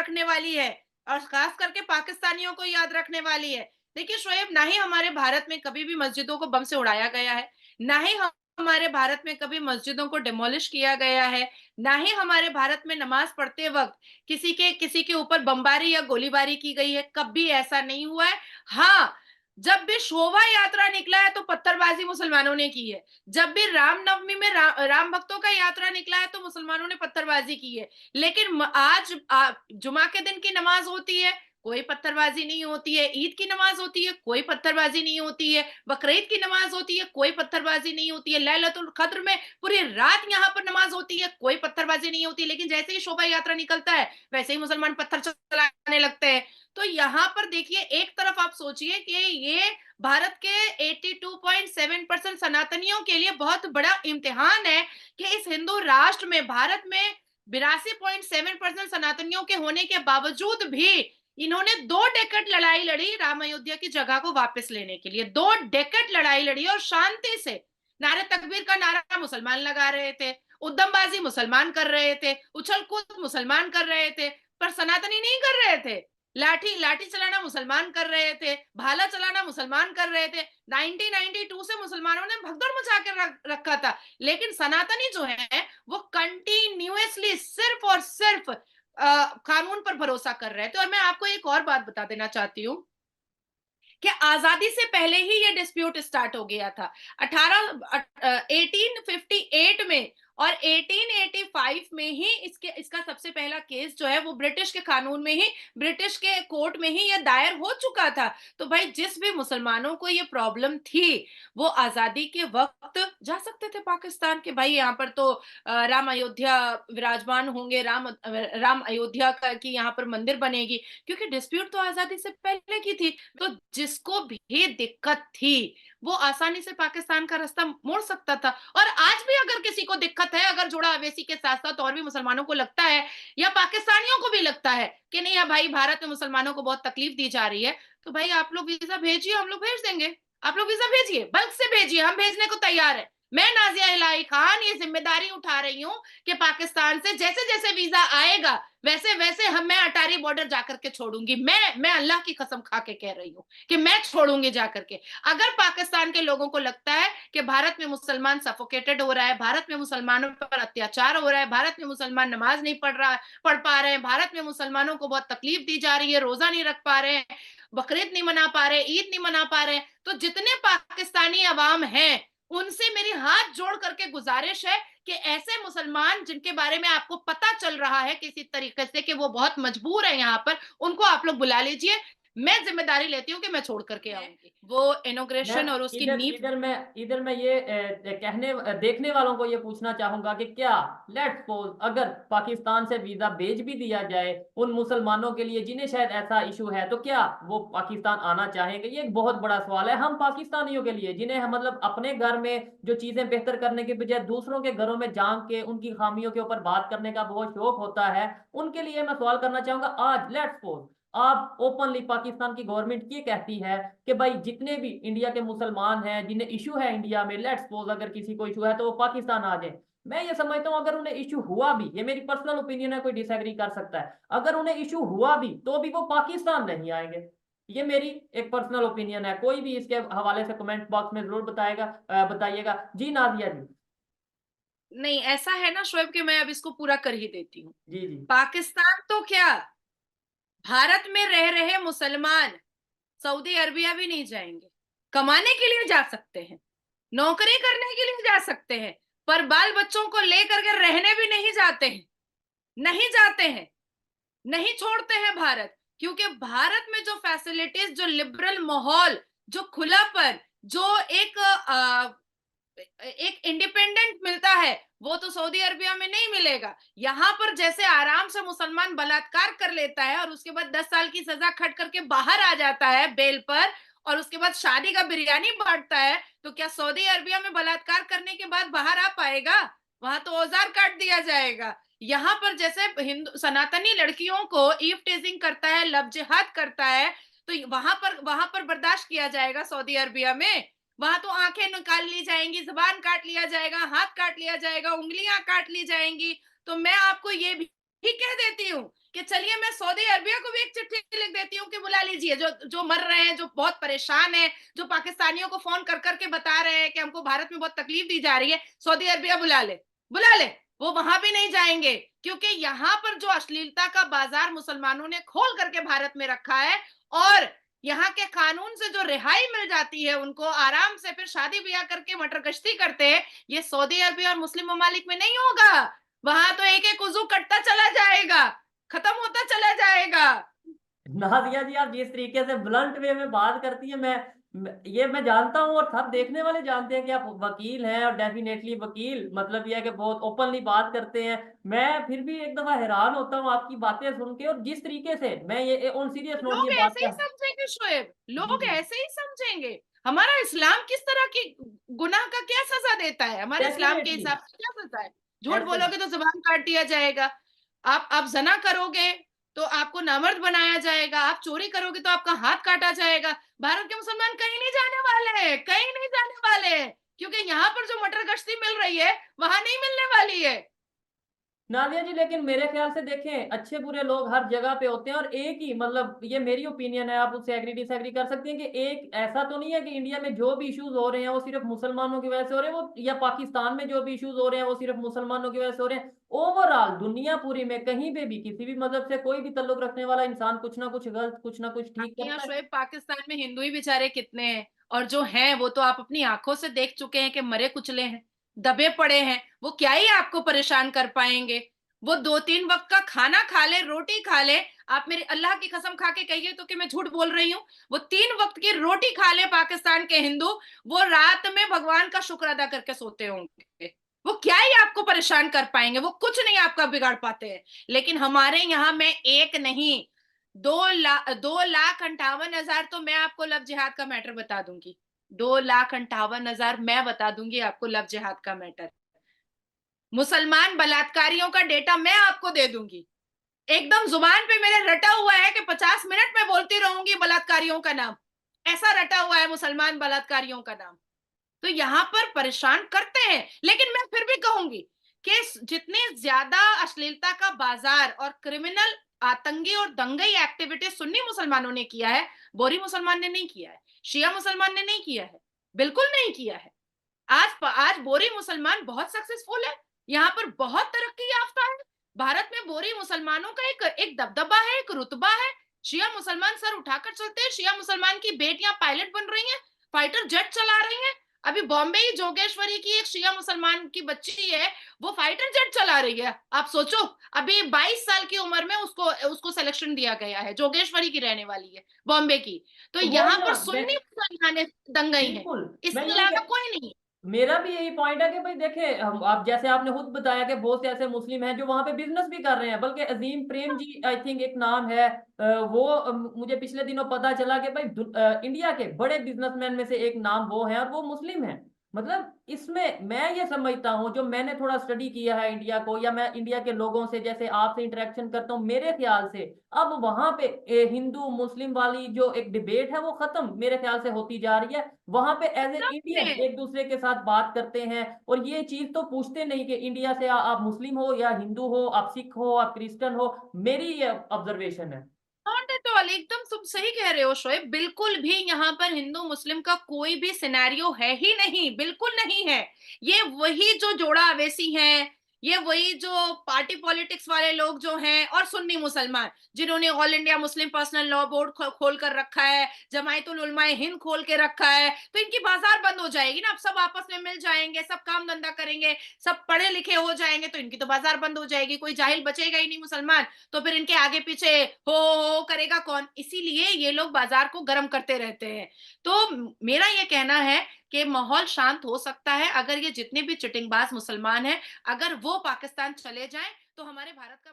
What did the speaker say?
रखने वाली है और खास करके पाकिस्तानियों को याद रखने वाली है। देखिए शोएब, ना ही हमारे भारत में कभी भी मस्जिदों को बम से उड़ाया गया है, ना ही हमारे भारत में कभी मस्जिदों को डिमोलिश किया गया है, ना ही हमारे भारत में नमाज पढ़ते वक्त किसी के ऊपर बमबारी या गोलीबारी की गई है। कभी ऐसा नहीं हुआ है। हाँ, जब भी शोभा यात्रा निकला है तो पत्थरबाजी मुसलमानों ने की है। जब भी रामनवमी में राम भक्तों का यात्रा निकला है तो मुसलमानों ने पत्थरबाजी की है। लेकिन आज जुमा के दिन की नमाज होती है, कोई पत्थरबाजी नहीं होती है। ईद की नमाज होती है, कोई पत्थरबाजी नहीं होती है। बकरीद की नमाज होती है, कोई पत्थरबाजी नहीं होती है। लैलतुल कद्र में पूरी रात यहाँ पर नमाज होती है, कोई पत्थरबाजी नहीं होती है। लेकिन जैसे ही शोभा यात्रा निकलता है वैसे ही मुसलमान पत्थर चलाने लगते हैं। तो यहाँ पर देखिए, एक तरफ आप सोचिए कि ये भारत के 82.7% सनातनियों के लिए बहुत बड़ा इम्तिहान है कि इस हिंदू राष्ट्र में, भारत में 82.7% सनातनियों के होने के बावजूद भी इन्होंने 2 डेकेड लड़ाई लड़ी राम अयोध्या की जगह को वापस लेने के लिए। 2 डेकेड लड़ाई लड़ी और शांति से। नारे तकबीर का नारा मुसलमान लगा रहे थे, उद्दमबाजी मुसलमान कर रहे थे, उछल कूद मुसलमान कर रहे थे, पर सनातनी नहीं कर रहे थे। लाठी लाठी चलाना मुसलमान कर रहे थे, भाला चलाना मुसलमान कर रहे थे। 1992 से मुसलमानों ने भगदड़ मचा के रखा था। लेकिन सनातनी जो है वो कंटिन्यूअसली सिर्फ और सिर्फ कानून पर भरोसा कर रहे थे। और मैं आपको एक और बात बता देना चाहती हूँ कि आजादी से पहले ही ये डिस्प्यूट स्टार्ट हो गया था। 1858 में और 1885 में ही इसका सबसे पहला केस जो है वो ब्रिटिश के कानून में ही, ब्रिटिश के कोर्ट में ही ये दायर हो चुका था। तो भाई, जिस भी मुसलमानों को ये प्रॉब्लम थी वो आजादी के वक्त जा सकते थे पाकिस्तान के, भाई यहाँ पर तो राम अयोध्या विराजमान होंगे, राम अयोध्या का की यहाँ पर मंदिर बनेगी, क्योंकि डिस्प्यूट तो आजादी से पहले की थी। तो जिसको भी दिक्कत थी वो आसानी से पाकिस्तान का रास्ता मोड़ सकता था। और आज भी अगर किसी को दिक्कत है, अगर जोड़ा अवैसी के साथ साथ और भी मुसलमानों को लगता है या पाकिस्तानियों को भी लगता है कि नहीं, यार भाई भारत में मुसलमानों को बहुत तकलीफ दी जा रही है, तो भाई आप लोग वीजा भेजिए, हम लोग भेज देंगे। आप लोग वीजा भेजिए, बल्क से भेजिए, हम भेजने को तैयार है। मैं नाजिया इलाही खान ये जिम्मेदारी उठा रही हूँ कि पाकिस्तान से जैसे जैसे वीजा आएगा वैसे वैसे मैं अटारी बॉर्डर जाकर के छोड़ूंगी। मैं अल्लाह की कसम खा के कह रही हूँ कि मैं छोड़ूंगी जाकर के। अगर पाकिस्तान के लोगों को लगता है कि भारत में मुसलमान सफोकेटेड हो रहा है, भारत में मुसलमानों पर अत्याचार हो रहा है, भारत में मुसलमान नमाज नहीं पढ़ पा रहे हैं, भारत में मुसलमानों को बहुत तकलीफ दी जा रही है, रोजा नहीं रख पा रहे हैं, बकरीद नहीं मना पा रहे, ईद नहीं मना पा रहे, तो जितने पाकिस्तानी अवाम हैं उनसे मेरी हाथ जोड़ करके गुजारिश है कि ऐसे मुसलमान जिनके बारे में आपको पता चल रहा है किसी तरीके से कि वो बहुत मजबूर है यहाँ पर, उनको आप लोग बुला लीजिए। मैं जिम्मेदारी लेती हूँ कि मैं छोड़ करके आऊंगी वो मैं इनोग्रेशन और उसकी इधर नींव। इधर मैं ये देखने वालों को ये पूछना चाहूंगा कि क्या, लेट्स सपोज, अगर पाकिस्तान से वीजा भेज भी दिया जाए उन मुसलमानों के लिए जिन्हें शायद ऐसा इशू है, तो क्या वो पाकिस्तान आना चाहेंगे? ये एक बहुत बड़ा सवाल है हम पाकिस्तानियों के लिए, जिन्हें हम मतलब अपने घर में जो चीजें बेहतर करने के बजाय दूसरों के घरों में झांक के उनकी खामियों के ऊपर बात करने का बहुत शौक होता है। उनके लिए मैं सवाल करना चाहूंगा, आज लेट्स सपोज आप ओपनली, पाकिस्तान की गवर्नमेंट ये कहती है कि भाई जितने भी इंडिया के मुसलमान हैं जिन्हें इशू है इंडिया में, लेट्स सपोज अगर किसी को इशू है तो वो पाकिस्तान आ जाए। मैं ये समझता हूँ अगर उन्हें इशू हुआ भी, ये मेरी पर्सनल ओपिनियन है, कोई डिसएग्री कर सकता है, अगर उन्हें इशू हुआ भी तो भी वो पाकिस्तान नहीं आएंगे। ये मेरी एक पर्सनल ओपिनियन है। कोई भी इसके हवाले से कमेंट बॉक्स में जरूर बताइएगा जी। नाजिया जी। नहीं, ऐसा है ना शोएब कि मैं अब इसको पूरा कर ही देती हूँ। जी जी। पाकिस्तान तो क्या, भारत में रह रहे मुसलमान सऊदी अरबिया भी नहीं जाएंगे। कमाने के लिए जा सकते हैं, नौकरी करने के लिए जा सकते हैं, पर बाल बच्चों को लेकर के रहने भी नहीं जाते हैं। नहीं जाते हैं, नहीं छोड़ते हैं भारत। क्योंकि भारत में जो फैसिलिटीज, जो लिबरल माहौल, जो खुलापन, जो एक इंडिपेंडेंट मिलता है, वो तो सऊदी अरबिया में नहीं मिलेगा। यहाँ पर जैसे आराम से मुसलमान बलात्कार कर लेता है और उसके बाद 10 साल की सजा खट करके बाहर आ जाता है बेल पर, और उसके बाद शादी का बिरयानी बांटता है, तो क्या सऊदी अरबिया में बलात्कार करने के बाद बाहर आ पाएगा? वहां तो औजार काट दिया जाएगा। यहाँ पर जैसे हिंदू सनातनी लड़कियों को ईव टेजिंग करता है, लव जिहाद करता है, तो वहां पर बर्दाश्त किया जाएगा सऊदी अरबिया में? वहां तो आंखें निकाल ली जाएंगी, जुबान काट लिया जाएगा, हाथ काट लिया जाएगा, उंगलियां काट ली जाएंगी। तो मैं आपको ये भी कह देती हूँ कि चलिए मैं सऊदी अरबिया को भी एक चिट्ठी लिख देती हूँ कि बुला लीजिए, जो जो मर रहे हैं, जो बहुत परेशान है, जो पाकिस्तानियों को फोन कर करके बता रहे हैं कि हमको भारत में बहुत तकलीफ दी जा रही है, सऊदी अरबिया बुला ले, बुला ले। वो वहां भी नहीं जाएंगे, क्योंकि यहाँ पर जो अश्लीलता का बाजार मुसलमानों ने खोल करके भारत में रखा है, और यहाँ के कानून से जो रिहाई मिल जाती है उनको, आराम से फिर शादी ब्याह करके मटर गश्ती करते हैं, ये सऊदी अरबिया और मुस्लिम ममालिक में नहीं होगा। वहां तो एक एक उजू कटता चला जाएगा, खत्म होता चला जाएगा। नाजिया जी, आप जिस तरीके से ब्लंट वे में बात करती है, ये मैं जानता हूँ और सब देखने वाले जानते हैं कि आप वकील हैं, और डेफिनेटली वकील मतलब ये है कि बहुत ओपनली बात करते हैं। मैं फिर भी एक दफा हैरान होता हूँ आपकी बातें सुन के, और जिस तरीके से मैं ये ऑन सीरियस नोट ये लोग बात ऐसे ही कर। समझेंगे शोएब, जी लोग जी। ऐसे ही समझेंगे। हमारा इस्लाम किस तरह की गुनाह का क्या सजा देता है, हमारे इस्लाम के डेफिनेटली। हिसाब से क्या सजा है? झूठ ऐसे बोलोगे तो जुबान काट दिया जाएगा, आप जना करोगे तो आपको नामर्द बनाया जाएगा, आप चोरी करोगे तो आपका हाथ काटा जाएगा। भारत के मुसलमान कहीं नहीं जाने वाले हैं, कहीं नहीं जाने वाले हैं, क्योंकि यहाँ पर जो मटर गश्ती मिल रही है वहां नहीं मिलने वाली है। नादिया जी, लेकिन मेरे ख्याल से देखें, अच्छे बुरे लोग हर जगह पे होते हैं, और एक ही मतलब ये मेरी ओपिनियन है, आप उससे एग्री डिसएग्री कर सकते हैं, कि एक ऐसा तो नहीं है कि इंडिया में जो भी इश्यूज हो रहे हैं वो सिर्फ मुसलमानों की वजह से हो रहे हैं, वो या पाकिस्तान में जो भी इश्यूज हो रहे हैं वो सिर्फ मुसलमानों की वजह से हो रहे हैं। ओवरऑल दुनिया पूरी में कहीं पे भी किसी भी मजहब से कोई भी ताल्लुक रखने वाला इंसान कुछ ना कुछ गलत, कुछ ना कुछ ठीक आपके यहाँ करता है। शोएब पाकिस्तान में हिंदू ही बेचारे कितने हैं, और जो हैं वो तो आप अपनी आंखों से देख चुके हैं कि मरे कुचले हैं, दबे पड़े हैं, वो क्या ही आपको परेशान कर पाएंगे? वो 2-3 वक्त का खाना खा ले, रोटी खा ले, आप मेरी अल्लाह की कसम खा के कहिए तो कि मैं झूठ बोल रही हूँ, वो 3 वक्त की रोटी खा ले पाकिस्तान के हिंदू, वो रात में भगवान का शुक्र अदा करके सोते होंगे। वो क्या ही आपको परेशान कर पाएंगे? वो कुछ नहीं आपका बिगाड़ पाते हैं। लेकिन हमारे यहाँ मैं एक नहीं, 2,58,000, तो मैं आपको लव जिहाद का मैटर बता दूंगी। 2,58,000 मैं बता दूंगी आपको लव जिहाद का मैटर। मुसलमान बलात्कारियों का डेटा मैं आपको दे दूंगी। एकदम जुबान पे मेरे रटा हुआ है कि 50 मिनट में बोलती रहूंगी बलात्कारियों का नाम, ऐसा रटा हुआ है मुसलमान बलात्कारियों का नाम। तो यहाँ पर परेशान करते हैं, लेकिन मैं फिर भी कहूंगी कि जितने ज्यादा अश्लीलता का बाजार और क्रिमिनल आतंकी और दंगई एक्टिविटी सुन्नी मुसलमानों ने किया है, बोरी मुसलमान ने नहीं किया है, शिया मुसलमान ने नहीं किया है, बिल्कुल नहीं किया है। आज आज बोरी मुसलमान बहुत सक्सेसफुल है, यहाँ पर बहुत तरक्की याफ्ता है। भारत में बोरी मुसलमानों का एक एक दबदबा है, एक रुतबा है। शिया मुसलमान सर उठाकर चलते हैं, शिया मुसलमान की बेटियां पायलट बन रही हैं, फाइटर जेट चला रही हैं। अभी बॉम्बे ही जोगेश्वरी की एक शिया मुसलमान की बच्ची है, वो फाइटर जेट चला रही है। आप सोचो, अभी 22 साल की उम्र में उसको उसको सिलेक्शन दिया गया है, जोगेश्वरी की रहने वाली है, बॉम्बे की। तो वही यहाँ ना पर मैं, सुन्नी मुसलमान दंगई है, बिल्कुल मैं इसके यही अलावा कह, कोई नहीं। मेरा भी यही पॉइंट है कि भाई देखे, हम आप जैसे आपने खुद बताया कि बहुत से ऐसे मुस्लिम हैं जो वहां पे बिजनेस भी कर रहे हैं, बल्कि अजीम प्रेम जी आई थिंक एक नाम है, वो मुझे पिछले दिनों पता चला कि भाई इंडिया के बड़े बिजनेसमैन में से एक नाम वो है, और वो मुस्लिम है। मतलब इसमें मैं ये समझता हूँ, जो मैंने थोड़ा स्टडी किया है इंडिया को, या मैं इंडिया के लोगों से जैसे आपसे इंटरेक्शन करता हूँ, मेरे ख्याल से अब वहां पे हिंदू मुस्लिम वाली जो एक डिबेट है वो खत्म मेरे ख्याल से होती जा रही है। वहां पे एज ए इंडियन है। एक दूसरे के साथ बात करते हैं, और ये चीज तो पूछते नहीं कि इंडिया से आप मुस्लिम हो या हिंदू हो, आप सिख हो, आप क्रिश्चियन हो। मेरी ये ऑब्जर्वेशन है। नॉट एट ऑल, एकदम तुम सही कह रहे हो शोएब, बिल्कुल भी यहाँ पर हिंदू मुस्लिम का कोई भी सिनेरियो है ही नहीं, बिल्कुल नहीं है। ये वही जो जोड़ा अवेसी हैं, ये वही जो पार्टी पॉलिटिक्स वाले लोग जो हैं, और सुन्नी मुसलमान जिन्होंने all India Muslim personal law board खोल कर रखा है, जमायतुल उलमाए हिंद खोल के रखा है, तो इनकी बाजार बंद हो जाएगी ना। अब सब आपस में मिल जाएंगे, सब काम धंधा करेंगे, सब पढ़े लिखे हो जाएंगे, तो इनकी तो बाजार बंद हो जाएगी, कोई जाहिल बचेगा ही नहीं मुसलमान। तो फिर इनके आगे पीछे हो करेगा कौन? इसीलिए ये लोग बाजार को गर्म करते रहते हैं। तो मेरा ये कहना है कि माहौल शांत हो सकता है अगर ये जितने भी चिटिंगबाज मुसलमान हैं, अगर वो पाकिस्तान चले जाएं, तो हमारे भारत का